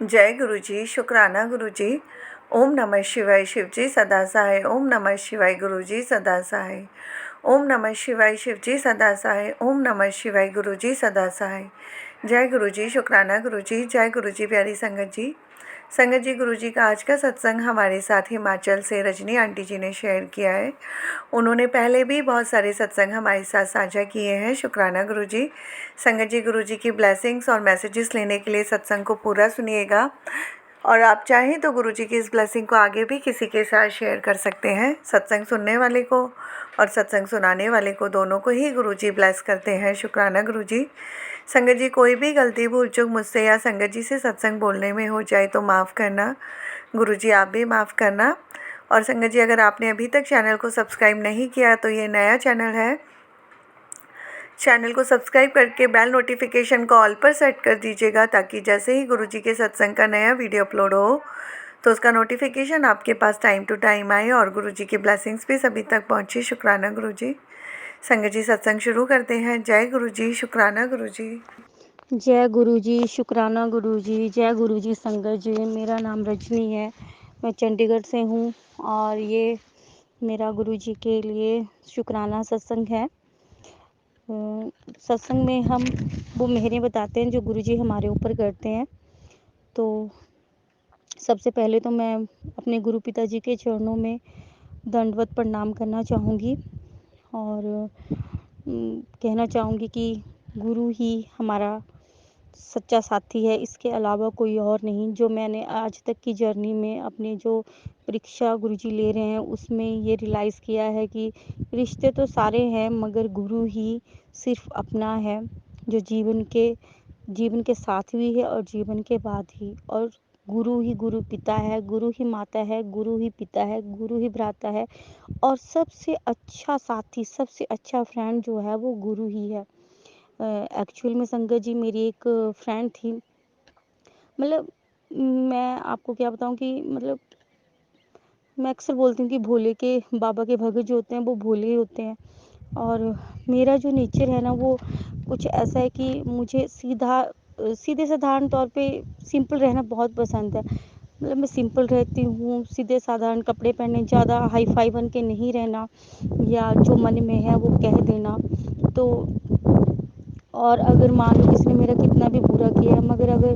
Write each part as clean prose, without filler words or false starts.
जय गुरु जी, शुक्राना गुरु जी। ओम नमः शिवाय शिव जी सदा सहाय। ओम नमः शिवाय गुरु जी सदा सहाय। ओम नमः शिवाय शिव जी सदा सहाय। ओम नमः शिवाय गुरु जी सदा सहाय। जय गुरु जी, शुक्राना गुरु जी। जय गुरु जी प्यारी संगत जी। संगत जी, गुरु जी का आज का सत्संग हमारे साथ हिमाचल से रजनी आंटी जी ने शेयर किया है। उन्होंने पहले भी बहुत सारे सत्संग हमारे साथ साझा किए हैं। शुक्राना गुरु जी। संगत जी, गुरु जी की ब्लेसिंग्स और मैसेजेस लेने के लिए सत्संग को पूरा सुनिएगा, और आप चाहें तो गुरु जी की इस ब्लेसिंग को आगे भी किसी के साथ शेयर कर सकते हैं। सत्संग सुनने वाले को और सत्संग सुनाने वाले को, दोनों को ही गुरु जी ब्लेस करते हैं। शुक्राना गुरु जी। संगत जी, कोई भी गलती भूल चूक मुझसे या संगत जी से सत्संग बोलने में हो जाए तो माफ़ करना। गुरु जी आप भी माफ़ करना। और संगत जी, अगर आपने अभी तक चैनल को सब्सक्राइब नहीं किया तो ये नया चैनल है। चैनल को सब्सक्राइब करके बेल नोटिफिकेशन को ऑल पर सेट कर दीजिएगा, ताकि जैसे ही गुरु जी के सत्संग का नया वीडियो अपलोड हो तो उसका नोटिफिकेशन आपके पास टाइम टू टाइम आए और गुरु जी की ब्लेसिंग्स भी सभी तक पहुँचे। शुक्राना गुरु जी। संगत जी, सत्संग शुरू करते हैं। जय गुरु जी, शुक्राना गुरु जी। जय गुरु जी, शुक्राना गुरु जी। जय गुरु जी संगत जी। मेरा नाम रजनी है, मैं चंडीगढ़ से हूँ और ये मेरा गुरु जी के लिए शुक्राना सत्संग है। सत्संग में हम वो मेहरें बताते हैं जो गुरु जी हमारे ऊपर करते हैं। तो सबसे पहले तो मैं अपने गुरु पिताजी के चरणों में दंडवत प्रणाम करना चाहूँगी और कहना चाहूँगी कि गुरु ही हमारा सच्चा साथी है, इसके अलावा कोई और नहीं। जो मैंने आज तक की जर्नी में अपने जो परीक्षा गुरुजी ले रहे हैं उसमें ये रियलाइज़ किया है कि रिश्ते तो सारे हैं मगर गुरु ही सिर्फ अपना है, जो जीवन के साथ भी है और जीवन के बाद ही। और गुरु ही गुरु पिता है, गुरु ही माता है, गुरु ही पिता है, गुरु ही भ्राता है और सबसे अच्छा साथी, सबसे अच्छा फ्रेंड जो है वो गुरु ही है। एक्चुअल में संगत जी मेरी एक फ्रेंड थी, मतलब मैं आपको क्या बताऊं कि मतलब मैं अक्सर बोलती हूँ कि भोले के बाबा के भगत जो होते हैं वो भोले ही होते हैं। और मेरा जो नेचर है ना वो कुछ ऐसा है कि मुझे सीधे साधारण तौर पे सिंपल रहना बहुत पसंद है। मतलब मैं सिंपल रहती हूँ, सीधे साधारण कपड़े पहने, ज़्यादा हाई फाई बन के नहीं रहना या जो मन में है वो कह देना। तो और अगर मान लो किसी ने मेरा कितना भी बुरा किया है मगर अगर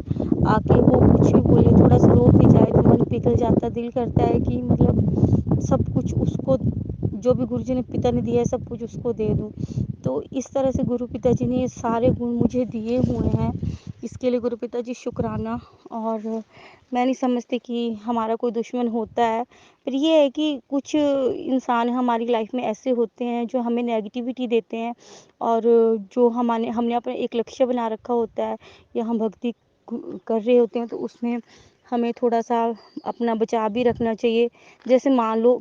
आके वो कुछ भी बोले, थोड़ा सा रो भी जाए तो मन पिघल जाता, दिल करता है कि मतलब सब कुछ उसको, जो भी गुरु जी ने पिता ने दिया है सब कुछ उसको दे दूँ। तो इस तरह से गुरु पिताजी ने ये सारे गुण मुझे दिए हुए हैं, इसके लिए गुरु पिताजी शुक्राना। और मैं नहीं समझती कि हमारा कोई दुश्मन होता है, पर ये है कि कुछ इंसान हमारी लाइफ में ऐसे होते हैं जो हमें नेगेटिविटी देते हैं और जो हमने अपना एक लक्ष्य बना रखा होता है या हम भक्ति कर रहे होते हैं तो उसमें हमें थोड़ा सा अपना बचाव भी रखना चाहिए। जैसे मान लो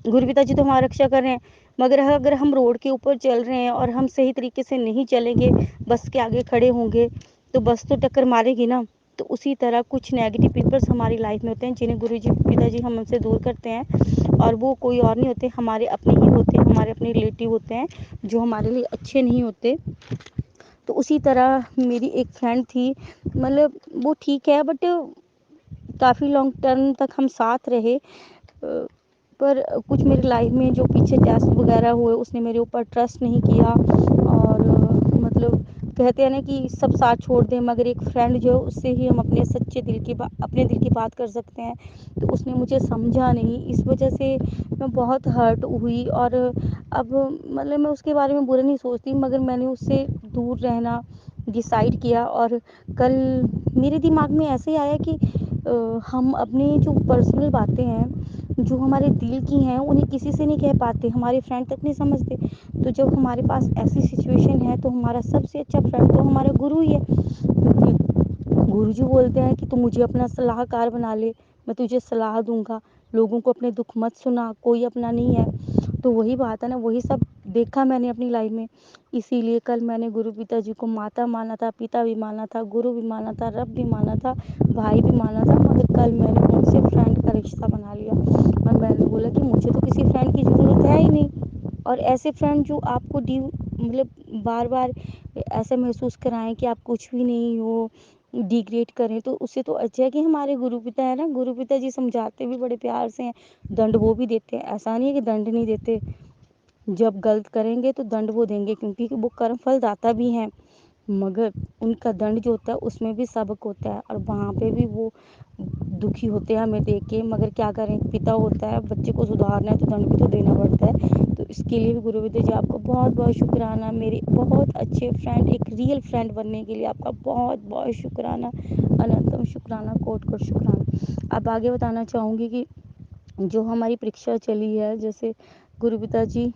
गुरु पिताजी तो हमारी रक्षा कर रहे हैं मगर अगर हम रोड के ऊपर चल रहे हैं और हम सही तरीके से नहीं चलेंगे, बस के आगे खड़े होंगे तो बस तो टक्कर मारेगी ना। तो उसी तरह कुछ नेगेटिव पीपल्स हमारी लाइफ में होते हैं जिन्हें गुरु जी पिताजी हम हमसे दूर करते हैं और वो कोई और नहीं होते, हमारे अपने ही होते हैं, हमारे अपने रिलेटिव होते हैं जो हमारे लिए अच्छे नहीं होते। तो उसी तरह मेरी एक फ्रेंड थी, मतलब वो ठीक है बट काफ़ी लॉन्ग टर्म तक हम साथ रहे, पर कुछ मेरी लाइफ में जो पीछे टेस्ट वगैरह हुए उसने मेरे ऊपर ट्रस्ट नहीं किया और मतलब कहते हैं ना कि सब साथ छोड़ दें मगर एक फ्रेंड जो है उससे ही हम अपने सच्चे अपने दिल की बात कर सकते हैं। तो उसने मुझे समझा नहीं, इस वजह से मैं बहुत हर्ट हुई और अब मतलब मैं उसके बारे में बुरा नहीं सोचती मगर मैंने उससे दूर रहना डिसाइड किया। और कल मेरे दिमाग में ऐसे ही आया कि हम अपने जो पर्सनल बातें हैं जो हमारे दिल की हैं उन्हें किसी से नहीं कह पाते, हमारे फ्रेंड तक नहीं समझते। तो जब हमारे पास ऐसी सिचुएशन है तो हमारा सबसे अच्छा फ्रेंड तो हमारा गुरु ही है, क्योंकि गुरु जी बोलते हैं कि तू मुझे अपना सलाहकार बना ले, मैं तुझे सलाह दूंगा, लोगों को अपने दुख मत सुना, कोई अपना नहीं है। तो वही बात है ना, वही सब देखा मैंने अपनी लाइफ में। इसीलिए कल मैंने गुरु पिताजी को माता माना था, पिता भी माना था, गुरु भी माना था, रब भी माना था, भाई भी माना था, मगर कल मैंने उनसे फ्रेंड का रिश्ता बना लिया और मैंने बोला कि मुझे तो किसी फ्रेंड की ज़रूरत है ही नहीं। और ऐसे फ्रेंड जो आपको मतलब बार बार ऐसा महसूस कराएं कि आप कुछ भी नहीं हो डिग्रेड करें, तो उससे तो अच्छा है कि हमारे गुरु पिता है ना, गुरु पिता जी समझाते भी बड़े प्यार से हैं, दंड वो भी देते हैं। ऐसा नहीं है कि दंड नहीं देते, जब गलत करेंगे तो दंड वो देंगे, क्योंकि वो कर्म फल दाता भी हैं। मगर उनका दंड जो होता है उसमें भी सबक होता है, और वहाँ पे भी वो दुखी होते हैं हमें देख के। मगर क्या करें, पिता होता है, बच्चे को सुधारना है तो दंड भी तो देना पड़ता है। तो इसके लिए भी गुरु पिता जी आपको बहुत बहुत शुक्राना, मेरे बहुत अच्छे फ्रेंड, एक रियल फ्रेंड बनने के लिए आपका बहुत बहुत शुक्राना, अनंतम शुक्राना, कोट कोट शुक्राना। अब आगे बताना चाहूँगी कि जो हमारी परीक्षा चली है, जैसे गुरु पिता जी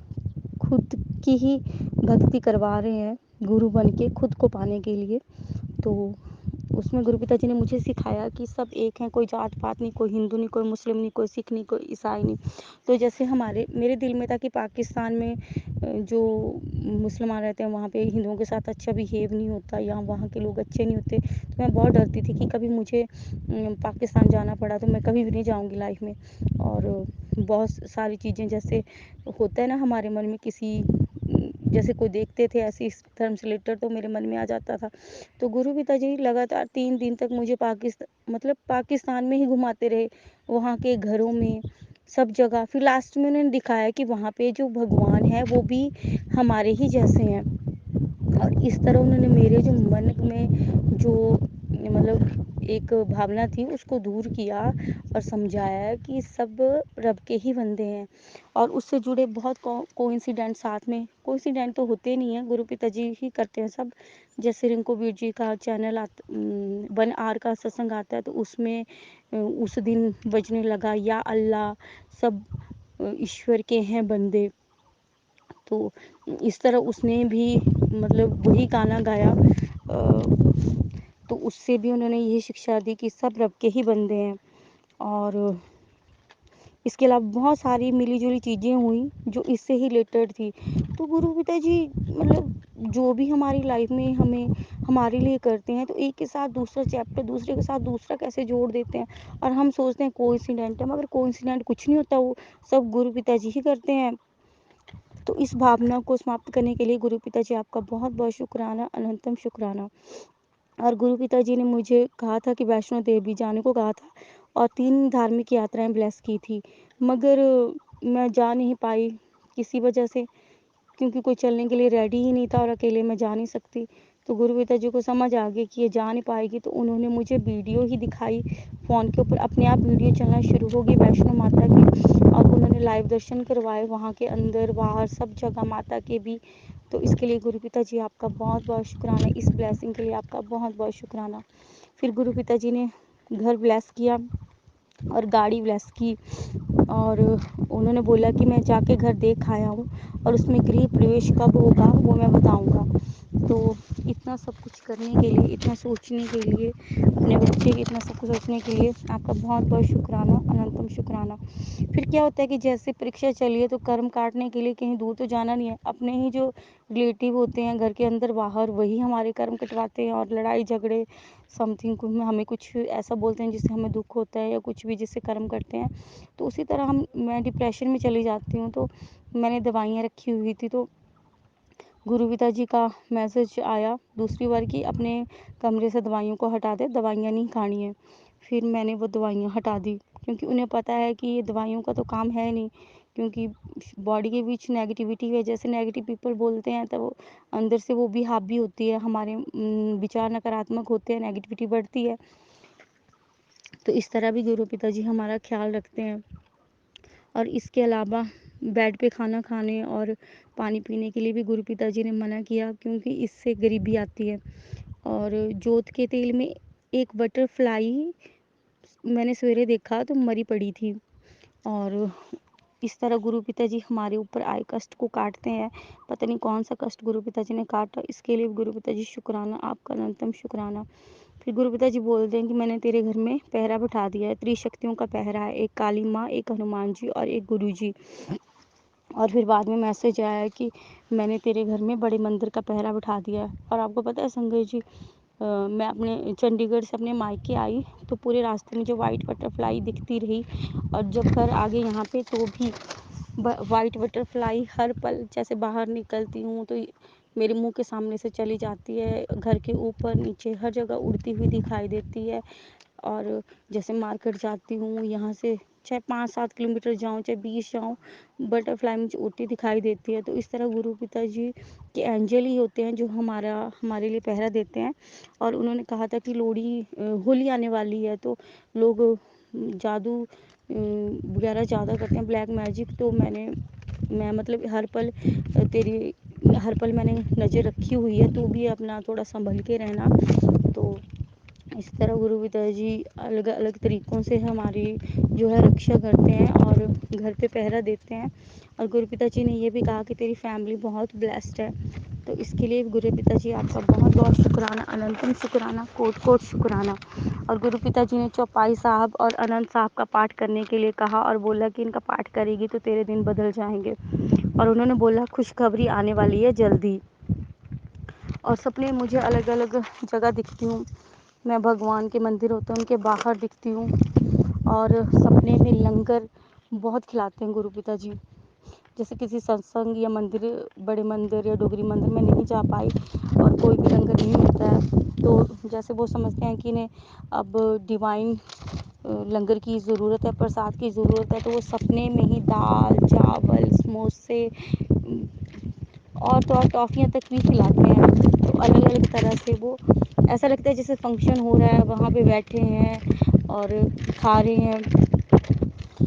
खुद की ही भक्ति करवा रहे हैं गुरु बन के खुद को पाने के लिए। तो उसमें गुरु पिता जी ने मुझे सिखाया कि सब एक हैं, कोई जात पात नहीं, कोई हिंदू नहीं, कोई मुस्लिम नहीं, कोई सिख नहीं, कोई ईसाई नहीं। तो जैसे मेरे दिल में था कि पाकिस्तान में जो मुसलमान रहते हैं वहाँ पे हिंदुओं के साथ अच्छा बिहेव नहीं होता, या वहाँ के लोग अच्छे नहीं होते। तो मैं बहुत डरती थी कि कभी मुझे पाकिस्तान जाना पड़ा तो मैं कभी भी नहीं जाऊँगी लाइफ में। और बहुत सारी चीज़ें जैसे होता है ना हमारे मन में, किसी जैसे कोई देखते थे ऐसे इस धर्म से रिलेटेड, तो मेरे मन में आ जाता था। तो गुरु पिताजी लगातार 3 दिन तक मुझे पाकिस्तान में ही घुमाते रहे, वहाँ के घरों में, सब जगह। फिर लास्ट में उन्होंने दिखाया कि वहाँ पे जो भगवान है वो भी हमारे ही जैसे हैं। और इस तरह उन्होंने मेरे जो मन में जो एक भावना थी उसको दूर किया, और समझाया कि सब रब के ही बंदे हैं। और उससे जुड़े बहुत कोइंसिडेंट, साथ में कोइंसिडेंट तो होते नहीं है, गुरु पिताजी ही करते हैं सब। जैसे रिंकू वीर जी का चैनल 1 आवर का सत्संग आता है, तो उसमें उस दिन बजने लगा या अल्लाह, सब ईश्वर के हैं बंदे। तो इस तरह उसने भी वही गाना गाया। तो उससे भी उन्होंने यही शिक्षा दी कि सब रब के ही बंदे हैं। और इसके अलावा बहुत सारी मिली जुली चीज़ें हुई जो इससे ही रिलेटेड थी। तो गुरु पिता जी जो भी हमारी लाइफ में हमें हमारे लिए करते हैं, तो एक के साथ दूसरा चैप्टर, दूसरे के साथ दूसरा कैसे जोड़ देते हैं। और हम सोचते हैं कोइंसिडेंट है, मगर कोइंसिडेंट कुछ नहीं होता, वो सब गुरु पिता जी ही करते हैं। तो इस भावना को समाप्त करने के लिए गुरु पिता जी आपका बहुत बहुत शुक्राना, अनंतम शुक्राना। और गुरु पिता जी ने मुझे कहा था कि वैष्णो देवी जाने को कहा था, और 3 धार्मिक यात्राएं ब्लेस की थी, मगर मैं जा नहीं पाई किसी वजह से, क्योंकि कोई चलने के लिए रेडी ही नहीं था और अकेले मैं जा नहीं सकती। तो गुरु पिता जी को समझ आ गई कि ये जा नहीं पाएगी, तो उन्होंने मुझे वीडियो ही दिखाई फ़ोन के ऊपर, अपने आप वीडियो चलना शुरू हो गई वैष्णो माता की, और उन्होंने लाइव दर्शन करवाए वहाँ के अंदर बाहर सब जगह माता के भी। तो इसके लिए गुरु पिता जी आपका बहुत बहुत शुक्राना, इस ब्लेसिंग के लिए आपका बहुत बहुत शुक्राना। फिर गुरु पिता जी ने घर ब्लेस किया और गाड़ी ब्लेस की, और उन्होंने बोला कि मैं जाके घर देख आया हूँ, और उसमें गृह प्रवेश कब होगा वो मैं बताऊँगा। तो इतना सब कुछ करने के लिए, इतना सोचने के लिए, अपने बच्चे के इतना सब कुछ सोचने के लिए आपका बहुत बहुत शुक्राना, अनंतम शुक्राना। फिर क्या होता है कि जैसे परीक्षा चली है, तो कर्म काटने के लिए कहीं दूर तो जाना नहीं है, अपने ही जो रिलेटिव होते हैं घर के अंदर बाहर, वही हमारे कर्म कटवाते हैं। और लड़ाई झगड़े समथिंग हमें कुछ ऐसा बोलते हैं जिससे हमें दुख होता है, या कुछ भी जिससे कर्म करते हैं। तो उसी तरह मैं डिप्रेशन में चली जाती हूँ। तो मैंने दवाइयाँ रखी हुई थी, तो गुरु पिता जी का मैसेज आया दूसरी बार कि अपने कमरे से दवाइयों को हटा दे, दवाइयाँ नहीं खानी है। फिर मैंने वो दवाइयाँ हटा दी, क्योंकि उन्हें पता है कि ये दवाइयों का तो काम है नहीं, क्योंकि बॉडी के बीच नेगेटिविटी है, जैसे नेगेटिव पीपल बोलते हैं, तो अंदर से वो भी हावी होती है, हमारे विचार नकारात्मक होते हैं, नेगेटिविटी बढ़ती है। तो इस तरह भी गुरु पिता जी हमारा ख्याल रखते हैं। और इसके अलावा बेड पे खाना खाने और पानी पीने के लिए भी गुरु पिता जी ने मना किया, क्योंकि इससे गरीबी आती है। और जोत के तेल में एक बटरफ्लाई मैंने सवेरे देखा तो मरी पड़ी थी। और इस तरह गुरु पिता जी हमारे ऊपर आए कष्ट को काटते हैं। पता नहीं कौन सा कष्ट गुरु पिता जी ने काटा, इसके लिए गुरु पिता जी शुक्राना, आपका अनंतम शुक्राना। फिर गुरु पिता जी बोलते हैं कि मैंने तेरे घर में पहरा बिठा दिया है, त्रिशक्तियों का पहरा है, एक काली माँ, एक हनुमान जी और एक गुरु जी। और फिर बाद में मैसेज आया है कि मैंने तेरे घर में बड़े मंदिर का पहरा बिठा दिया है। और आपको पता है संजय जी, मैं अपने चंडीगढ़ से अपने मायके आई, तो पूरे रास्ते में जो वाइट बटरफ्लाई दिखती रही, और जब घर आ गए यहाँ पे तो भी वाइट बटरफ्लाई हर पल, जैसे बाहर निकलती हूँ तो मेरे मुँह के सामने से चली जाती है, घर के ऊपर नीचे हर जगह उड़ती हुई दिखाई देती है। और जैसे मार्केट जाती हूँ, यहाँ से चाहे 5-7 किलोमीटर जाऊँ, चाहे 20 जाऊँ, बटरफ्लाई मुझे उड़ती दिखाई देती है। तो इस तरह गुरु पिताजी के एंजल ही होते हैं जो हमारे लिए पहरा देते हैं। और उन्होंने कहा था कि होली आने वाली है, तो लोग जादू वगैरह ज़्यादा करते हैं, ब्लैक मैजिक। तो मैं मतलब हर पल मैंने नज़र रखी हुई है, तू भी अपना थोड़ा संभल के रहना। तो इस तरह गुरु पिताजी अलग अलग तरीक़ों से हमारी जो है रक्षा करते हैं और घर पे पहरा देते हैं। और गुरु पिताजी ने ये भी कहा कि तेरी फैमिली बहुत ब्लेस्ड है। तो इसके लिए गुरु पिताजी आपका बहुत बहुत शुक्राना, अनंतम शुक्राना, कोट कोट शुक्राना। और गुरु पिताजी ने चौपाई साहब और अनंत साहब का पाठ करने के लिए कहा और बोला कि इनका पाठ करेगी तो तेरे दिन बदल जाएंगे। और उन्होंने बोला खुशखबरी आने वाली है जल्दी। और सपने मुझे अलग अलग जगह दिखती हूँ। मैं भगवान के मंदिर होते हैं उनके बाहर दिखती हूँ। और सपने में लंगर बहुत खिलाते हैं गुरु पिताजी। जैसे किसी सत्संग या बड़े मंदिर या डोगरी मंदिर में नहीं जा पाई और कोई भी लंगर नहीं मिलता है, तो जैसे वो समझते हैं कि इन्हें अब डिवाइन लंगर की ज़रूरत है, प्रसाद की ज़रूरत है, तो वो सपने में ही दाल चावल समोसे और तो और टॉफ़ियाँ तक भी खिलाते हैं। तो अलग अलग तरह से वो ऐसा लगता है जैसे फंक्शन हो रहा है, वहाँ पे बैठे हैं और खा रहे हैं।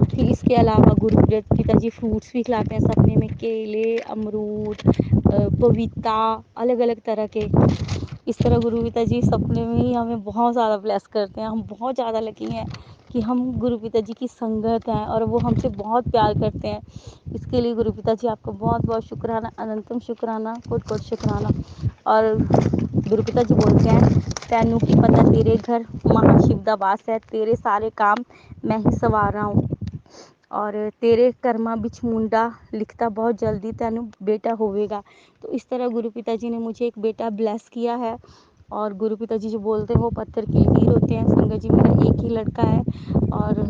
फिर इसके अलावा गुरु पिताजी फ्रूट्स भी खिलाते हैं सपने में, केले, अमरूद, पपीता, अलग अलग तरह के। इस तरह गुरु पिताजी सपने में ही हमें बहुत ज़्यादा ब्लेस करते हैं। हम बहुत ज़्यादा लकी हैं कि हम गुरु पिताजी की संगत हैं और वो हमसे बहुत प्यार करते हैं। इसके लिए गुरु पिताजी आपका बहुत बहुत शुक्राना, अनंतम शुक्राना, कोट कोट शुक्राना। और गुरु पिताजी बोलते हैं तैनू की पता तेरे घर महाशिव दा वास है, तेरे सारे काम मैं ही सवार रहा हूँ। और तेरे कर्मा बिच मुंडा लिखता बहुत जल्दी तैनू बेटा होवेगा। तो इस तरह गुरु पिताजी ने मुझे एक बेटा ब्लेस किया है। और गुरु पिताजी जो बोलते हैं वो पत्थर की लीर होते हैं। संगत जी मेरा एक ही लड़का है और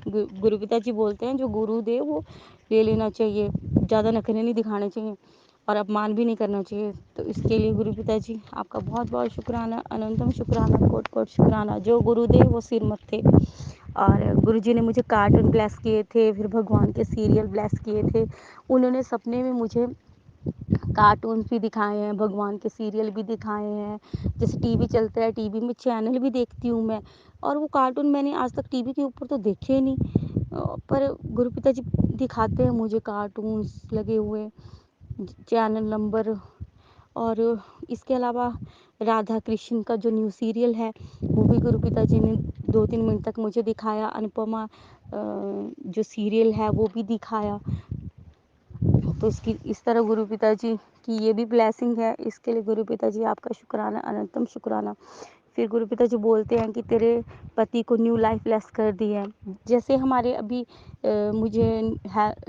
गुरु पिताजी बोलते हैं जो गुरु दे वो ले लेना चाहिए, ज़्यादा नखरे नहीं दिखाने चाहिए और अपमान भी नहीं करना चाहिए। तो इसके लिए गुरु पिताजी आपका बहुत बहुत शुक्राना, अनंतम शुक्राना, कोट कोट शुक्राना। जो गुरु दे वो सिर मत्थे। और गुरुजी ने मुझे कार्टून ब्लेस किए थे, फिर भगवान के सीरियल ब्लेस किए थे। उन्होंने सपने में मुझे कार्टून भी दिखाए हैं, भगवान के सीरियल भी दिखाए हैं। जैसे टीवी चलता है, टीवी में चैनल भी देखती हूँ मैं, और वो कार्टून मैंने आज तक टीवी के ऊपर तो देखे नहीं, पर गुरु पिताजी दिखाते हैं मुझे कार्टून्स लगे हुए, चैनल नंबर। और इसके अलावा राधा कृष्ण का जो न्यू सीरियल है वो भी गुरु पिताजी ने 2-3 मिनट तक मुझे दिखाया। अनुपमा जो सीरियल है वो भी दिखाया। तो इस तरह गुरु पिताजी की ये भी ब्लेसिंग है। इसके लिए गुरु पिताजी आपका शुक्राना, अनंतम शुक्राना। फिर गुरु पिताजी बोलते हैं कि तेरे पति को न्यू लाइफ ब्लेस कर दी है। जैसे हमारे अभी मुझे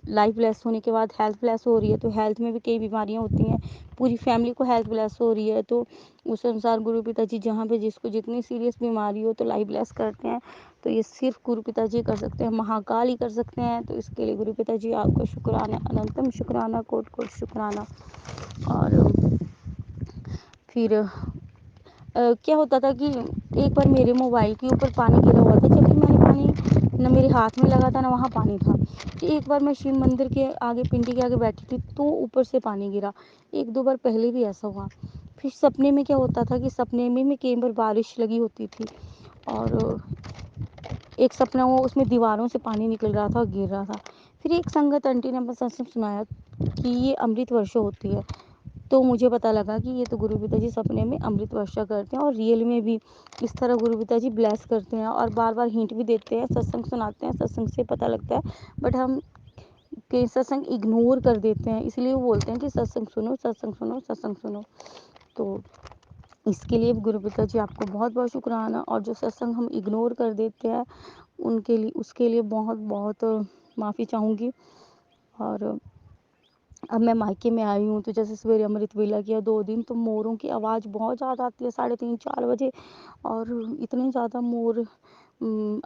लाइफ ब्लेस होने के बाद हेल्थ ब्लेस हो रही है, तो हेल्थ में भी कई बीमारियां होती हैं, पूरी फैमिली को हेल्थ ब्लेस हो रही है। तो उस अनुसार गुरु पिताजी जहाँ पे जिसको जितनी सीरियस बीमारी हो तो लाइफ ब्लेस करते हैं। तो ये सिर्फ गुरु पिताजी कर सकते हैं, महाकाल ही कर सकते हैं। तो इसके लिए गुरु पिताजी आपका शुक्राना, अनंतम शुक्राना, कोट कोट शुक्राना। और फिर क्या होता था कि एक बार मेरे मोबाइल के ऊपर पानी गिरा हुआ था, जबकि मैंने पानी न मेरे हाथ में लगा था, न वहाँ पानी था। एक बार मैं शिव मंदिर के आगे, पिंडी के आगे बैठी थी, तो ऊपर से पानी गिरा। 1-2 बार पहले भी ऐसा हुआ। फिर सपने में क्या होता था कि सपने में कई बार बारिश लगी होती थी, और एक सपना हुआ उसमें दीवारों से पानी निकल रहा था और गिर रहा था। फिर एक संगत आंटी ने अपना सत्संग सुनाया कि ये अमृत वर्षा होती है। तो मुझे पता लगा कि ये तो गुरु पिताजी सपने में अमृत वर्षा करते हैं, और रियल में भी इस तरह गुरु पिताजी ब्लेस करते हैं और बार बार हिंट भी देते हैं, सत्संग सुनाते हैं, सत्संग से पता लगता है। बट हम कई सत्संग इग्नोर कर देते हैं, इसलिए वो बोलते हैं कि सत्संग सुनो, सत्संग सुनो, सत्संग सुनो। तो इसके लिए गुरु पिताजी आपको बहुत बहुत शुक्राना। और जो सत्संग हम इग्नोर कर देते हैं उसके लिए बहुत बहुत माफ़ी चाहूँगी। और अब मैं मायके में आई हूँ, तो जैसे सवेरे अमृत वेला किया 2 दिन, तो मोरों की आवाज़ बहुत ज़्यादा आती है 3:30-4 बजे, और इतने ज़्यादा मोर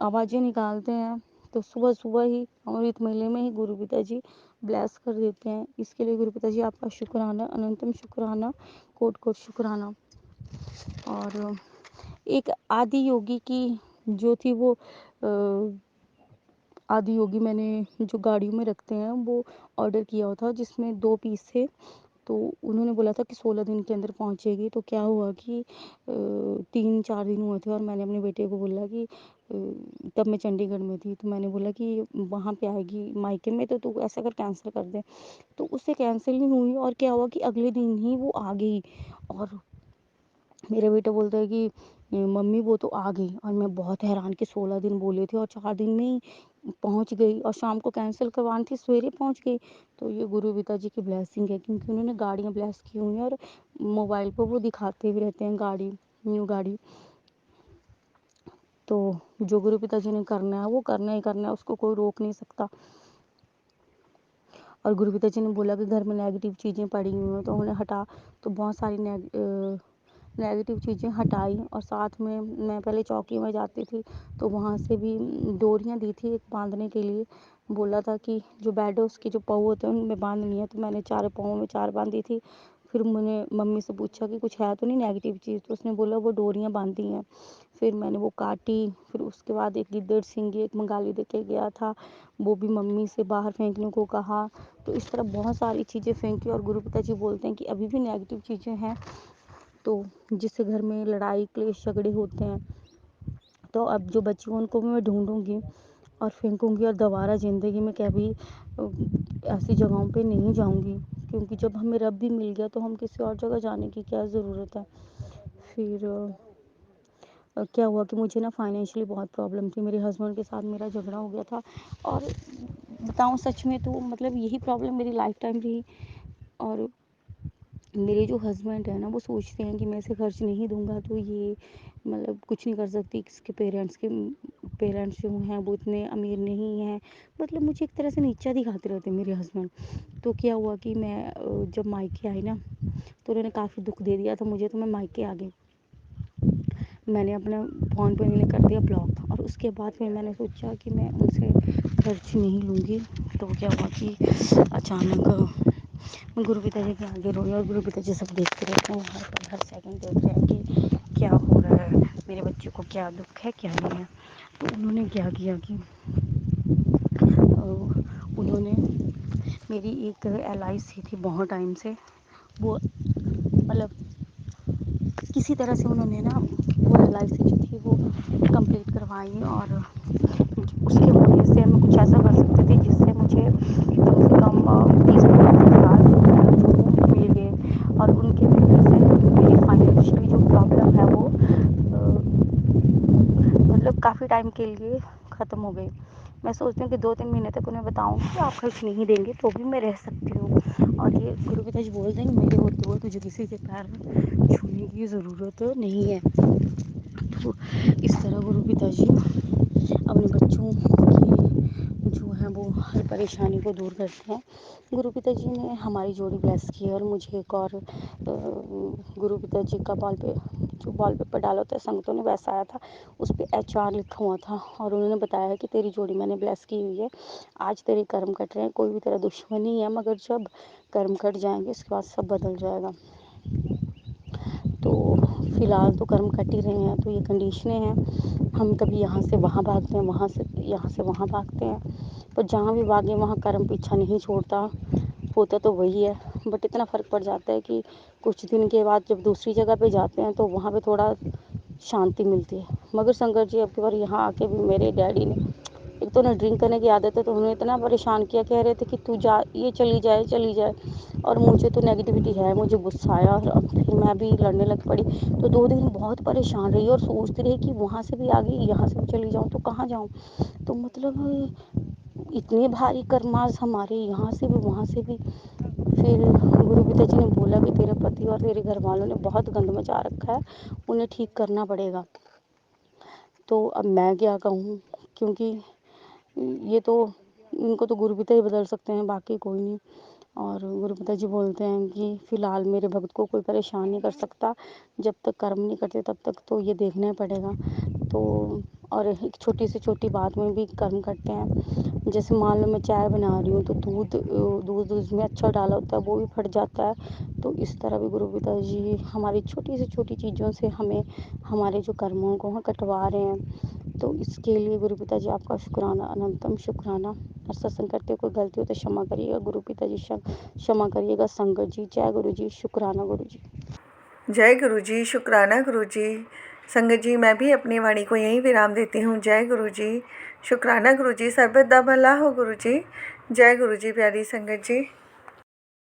आवाज़ें निकालते हैं। तो सुबह-सुबह ही अमृत वेले में ही गुरु पिताजी ब्लेस कर देते हैं। इसके लिए गुरु पिताजी आपका शुक्राना, अनंतम शुक्राना, कोटि-कोटि शुक्राना। और एक आदि योगी की जो थी वो आदि योगी मैंने जो गाड़ियों में रखते हैं वो ऑर्डर किया हुआ था, जिसमें 2 पीस थे। तो उन्होंने बोला था कि 16 दिन के अंदर पहुँचेगी। तो क्या हुआ कि 3-4 दिन हुए थे और मैंने अपने बेटे को बोला कि तब मैं चंडीगढ़ में थी, तो मैंने बोला कि वहाँ पे आएगी मायके में, तो तू ऐसा कर कैंसिल कर दे। तो उससे कैंसिल नहीं हुई और क्या हुआ कि अगले दिन ही वो आ गई। और मेरा बेटा बोलता है कि मम्मी वो तो आ गई। और मैं बहुत हैरान कि 16 दिन बोले थे और 4 दिन में ही पहुँच गई, और शाम को कैंसिल करवानी थी, सवेरे पहुँच गई। तो ये गुरु पिताजी की ब्लेसिंग है, क्योंकि उन्होंने गाड़ियाँ ब्लेस की हुई हैं और मोबाइल पर वो दिखाते भी रहते हैं गाड़ी, न्यू गाड़ी। तो जो गुरु पिताजी ने करना है वो करना ही करना है, उसको कोई रोक नहीं सकता। और गुरु पिताजी ने बोला कि घर में नेगेटिव चीज़ें पड़ी हुई हैं तो उन्हें हटा। तो बहुत सारी नेगेटिव चीज़ें हटाई। और साथ में मैं पहले चौकी में जाती थी, तो वहाँ से भी डोरियाँ दी थी एक बांधने के लिए। बोला था कि जो बेड है उसके जो पाँव होते हैं उनमें बांधनी है, तो मैंने 4 पाँव में 4 बांधी थी। फिर मैंने मम्मी से पूछा कि कुछ है तो नहीं नेगेटिव चीज़, तो उसने बोला वो डोरियाँ बांधी हैं। फिर मैंने वो काटी। फिर उसके बाद एक गिद्दड़ सिंगी एक मगाली दे के गया था, वो भी मम्मी से बाहर फेंकने को कहा। तो इस तरह बहुत सारी चीज़ें फेंकी। और गुरु पिताजी बोलते हैं कि अभी भी नेगेटिव चीज़ें हैं, तो जिससे घर में लड़ाई क्लेश झगड़े होते हैं। तो अब जो बच्ची उनको भी मैं ढूंढूंगी और फेंकूंगी, और दोबारा ज़िंदगी में कभी ऐसी जगहों पे नहीं जाऊंगी, क्योंकि जब हमें रब भी मिल गया तो हम किसी और जगह जाने की क्या ज़रूरत है। फिर क्या हुआ कि मुझे ना फाइनेंशियली बहुत प्रॉब्लम थी, मेरे हस्बैंड के साथ मेरा झगड़ा हो गया था। और बताऊं सच में तो मतलब यही प्रॉब्लम मेरी लाइफ टाइम रही। और मेरे जो हस्बैंड है ना वो सोचते हैं कि मैं इसे खर्च नहीं दूंगा तो ये मतलब कुछ नहीं कर सकती। किसके पेरेंट्स जो हैं वो इतने अमीर नहीं हैं, मतलब मुझे एक तरह से नीचा दिखाते रहते हैं मेरे हस्बैंड। तो क्या हुआ कि मैं जब मायके आई ना तो उन्होंने काफ़ी दुख दे दिया था मुझे, तो मैं मायके आ गई। मैंने अपना फ़ोन पे उन्हें कर दिया ब्लॉक। और उसके बाद फिर मैंने सोचा कि मैं उनसे खर्च नहीं लूँगी। तो क्या हुआ कि अचानक मैं गुरु पिताजी के आगे रोई, और गुरु पिताजी सब देखते रहते हैं, हर पल हर सेकंड देख रहे हैं कि क्या हो रहा है, मेरे बच्चे को क्या दुख है क्या नहीं है। तो उन्होंने क्या किया कि उन्होंने मेरी एक LIC थी बहुत टाइम से, वो मतलब किसी तरह से उन्होंने ना वो LIC जो थी वो कंप्लीट करवाई। और उसके वजह से मैं कुछ ऐसा कर सकती थी जिससे मुझे कम से कम 30-50 हज़ार जो मिल गए। और उनके वजह से मेरी फाइनेंशियली जो प्रॉब्लम है वो मतलब काफ़ी टाइम के लिए ख़त्म हो गई। मैं सोचती हूँ कि 2-3 महीने तक उन्हें बताऊँ कि आप खर्च नहीं देंगे तो भी मैं रह सकती हूँ। और ये गुरु पिताजी बोलते हैं कि मेरे होते हुए तुझे किसी के पैर छूने की ज़रूरत नहीं है। तो इस तरह गुरु पिताजी अपने बच्चों की जो है वो हर परेशानी को दूर करते हैं। गुरु पिताजी ने हमारी जोड़ी ब्लेस की है। और मुझे एक और गुरु पिताजी का वॉलपेपर डाला होता है संगतों ने वैसा आया था, उस पर HR लिखा हुआ था। और उन्होंने बताया है कि तेरी जोड़ी मैंने ब्लेस की हुई है, आज तेरे कर्म कट रहे हैं, कोई भी तेरा दुश्मन नहीं है, मगर जब कर्म कट जाएंगे उसके बाद सब बदल जाएगा। तो फ़िलहाल तो कर्म कट ही रहे हैं, तो ये कंडीशनें हैं। हम कभी यहाँ से वहाँ भागते हैं, यहाँ से वहाँ भागते हैं, पर जहाँ भी भागें वहाँ कर्म पीछा नहीं छोड़ता, होता तो वही है। बट इतना फ़र्क पड़ जाता है कि कुछ दिन के बाद जब दूसरी जगह पे जाते हैं तो वहाँ पे थोड़ा शांति मिलती है। मगर शंकर जी अब की बार यहाँ आके भी मेरे डैडी ने, एक तो ना ड्रिंक करने की आदत है, तो उन्होंने इतना परेशान किया, कह रहे थे कि तू जा, ये चली जाए। और मुझे तो नेगेटिविटी है, मुझे गुस्सा आया और अब फिर मैं भी लड़ने लग पड़ी। तो 2 दिन बहुत परेशान रही और सोचती रही कि वहाँ से भी आ गई, यहाँ से भी चली जाऊँ तो कहाँ जाऊँ। तो मतलब इतने भारी कर्मास हमारे, यहाँ से भी वहाँ से भी। फिर गुरु पिताजी ने बोला कि तेरे पति और तेरे घर वालों ने बहुत गंद मचा रखा है, उन्हें ठीक करना पड़ेगा। तो अब मैं क्या कहूँ, क्योंकि ये तो इनको तो गुरु पिता ही बदल सकते हैं, बाकी कोई नहीं। और गुरु पिता जी बोलते हैं कि फ़िलहाल मेरे भक्त को कोई परेशान नहीं कर सकता, जब तक कर्म नहीं करते तब तक तो ये देखना ही पड़ेगा। तो और एक छोटी से छोटी बात में भी कर्म करते हैं। जैसे मान लो मैं चाय बना रही हूँ तो दूध उसमें अच्छा डाला होता है वो भी फट जाता है। तो इस तरह भी गुरु पिता जी हमारी छोटी से छोटी चीज़ों से हमें हमारे जो कर्मों को कटवा रहे हैं। तो इसके लिए गुरु पिता जी आपका शुक्राना, अनंतम शुक्राना। और सत्संग करते हुए कोई गलती हो तो क्षमा करिएगा गुरु पिता जी, क्षमा करिएगा संगत जी। जय गुरु जी, शुक्राना गुरु जी। जय गुरु जी, शुक्राना गुरु जी। संगत जी, मैं भी अपनी वाणी को यहीं विराम देती हूँ। जय गुरु जी, शुक्राना गुरु जी। सर्वदा भला हो गुरु जी। जय गुरु जी, प्यारी संगत जी।